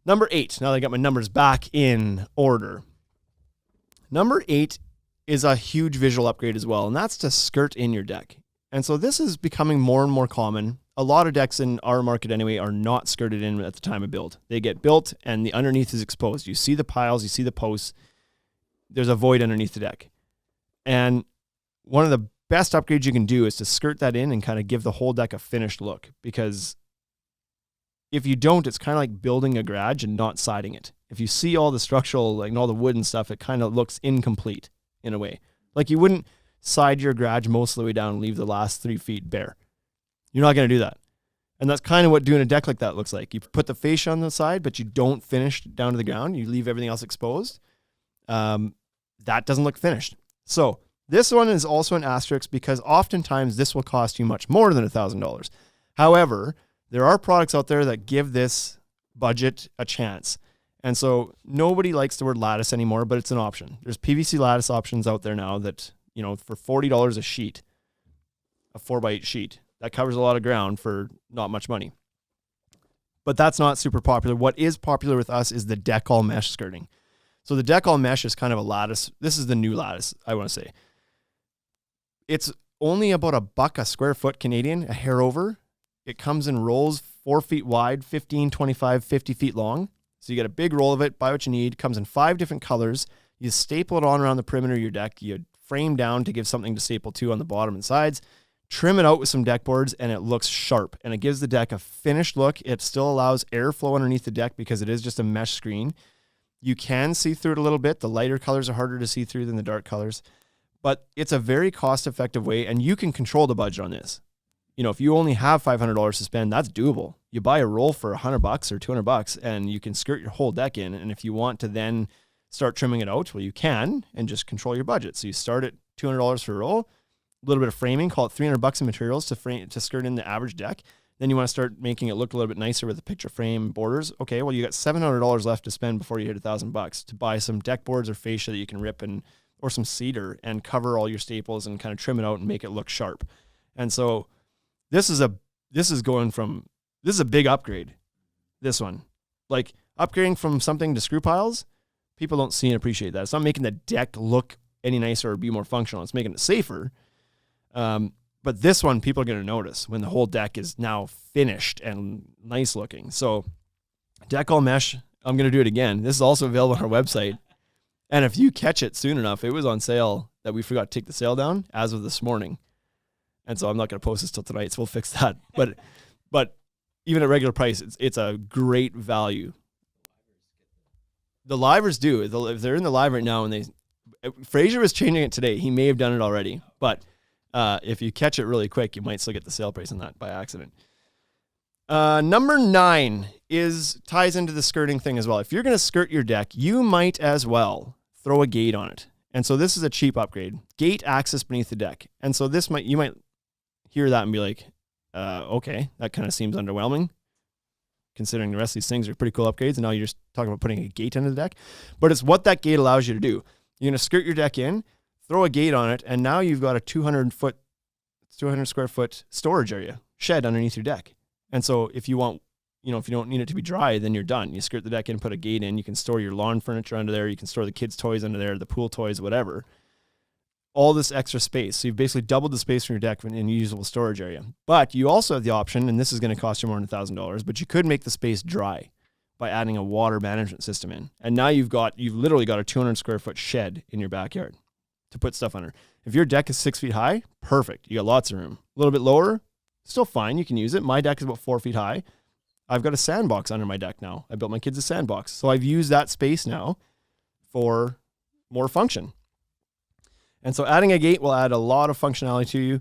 Number 8, now that I got my numbers back in order. Number 8 is a huge visual upgrade as well, and that's to skirt in your deck. And so this is becoming more and more common. A lot of decks in our market anyway are not skirted in at the time of build. They get built and the underneath is exposed. You see the piles, you see the posts. There's a void underneath the deck. And one of the best upgrades you can do is to skirt that in and kind of give the whole deck a finished look, because if you don't, it's kind of like building a garage and not siding it. If you see all the structural, like all the wood and stuff, it kind of looks incomplete in a way. Like you wouldn't side your garage most of the way down and leave the last 3 feet bare. You're not going to do that. And that's kind of what doing a deck like that looks like. You put the fascia on the side, but you don't finish down to the ground. You leave everything else exposed. That doesn't look finished. So this one is also an asterisk because oftentimes this will cost you much more than $1,000. However, there are products out there that give this budget a chance. And so nobody likes the word lattice anymore, but it's an option. There's PVC lattice options out there now that, you know, for $40 a sheet, a 4x8 sheet, that covers a lot of ground for not much money. But that's not super popular. What is popular with us is the deck all mesh skirting. So the deck all mesh is kind of a lattice. This is the new lattice, I want to say. It's only about $1 a square foot Canadian, a hair over. It comes in rolls 4 feet wide, 15, 25, 50 feet long. So you get a big roll of it, buy what you need. Comes in 5 different colors. You staple it on around the perimeter of your deck. You frame down to give something to staple to on the bottom and sides. Trim it out with some deck boards and it looks sharp. And it gives the deck a finished look. It still allows airflow underneath the deck because it is just a mesh screen. You can see through it a little bit. The lighter colors are harder to see through than the dark colors. But it's a very cost-effective way, and you can control the budget on this. You know, if you only have $500 to spend, that's doable. You buy a roll for $100 or $200 and you can skirt your whole deck in. And if you want to then start trimming it out, well, you can, and just control your budget. So you start at $200 for a roll, a little bit of framing, call it $300 in materials to skirt in the average deck. Then you want to start making it look a little bit nicer with the picture frame borders. Okay, well, you got $700 left to spend before you hit $1,000 to buy some deck boards or fascia that you can rip or some cedar and cover all your staples and kind of trim it out and make it look sharp. And so this is a big upgrade. This one, like upgrading from something to screw piles, people don't see and appreciate that. It's not making the deck look any nicer or be more functional. It's making it safer. But this one, people are going to notice when the whole deck is now finished and nice looking. So deck all mesh, I'm going to do it again. This is also available on our website. And if you catch it soon enough, it was on sale that we forgot to take the sale down as of this morning. And so I'm not going to post this till tonight, so we'll fix that. But even at regular price, it's a great value. The livers do. If they're in the live right now, and Fraser was changing it today. He may have done it already, but if you catch it really quick, you might still get the sale price on that by accident. Number 9 ties into the skirting thing as well. If you're going to skirt your deck, you might as well throw a gate on it. And so this is a cheap upgrade. Gate access beneath the deck. And so you might hear that and be like, okay, that kind of seems underwhelming, considering the rest of these things are pretty cool upgrades. And now you're just talking about putting a gate into the deck. But it's what that gate allows you to do. You're going to skirt your deck in, throw a gate on it, and now you've got a 200 square foot storage area, shed underneath your deck. And so if you want, if you don't need it to be dry, then you're done. You skirt the deck in, put a gate in, you can store your lawn furniture under there, you can store the kids' toys under there, the pool toys, whatever. All this extra space. So you've basically doubled the space from your deck in a usable storage area. But you also have the option, and this is going to cost you more than $1,000, but you could make the space dry by adding a water management system in. And now you've literally got a 200 square foot shed in your backyard to put stuff under. If your deck is 6 feet high, perfect. You got lots of room. A little bit lower, still fine. You can use it. My deck is about 4 feet high. I've got a sandbox under my deck now. I built my kids a sandbox. So I've used that space now for more function. And so adding a gate will add a lot of functionality to you.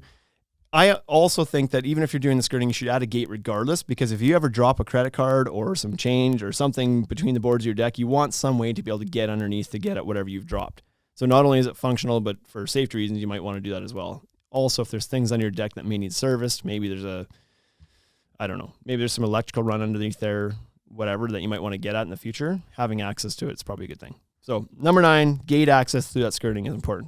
I also think that even if you're doing the skirting, you should add a gate regardless, because if you ever drop a credit card or some change or something between the boards of your deck, you want some way to be able to get underneath to get at whatever you've dropped. So not only is it functional, but for safety reasons, you might want to do that as well. Also, if there's things on your deck that may need serviced, maybe there's maybe there's some electrical run underneath there, whatever, that you might want to get at in the future, having access to it is probably a good thing. So number 9, gate access through that skirting is important.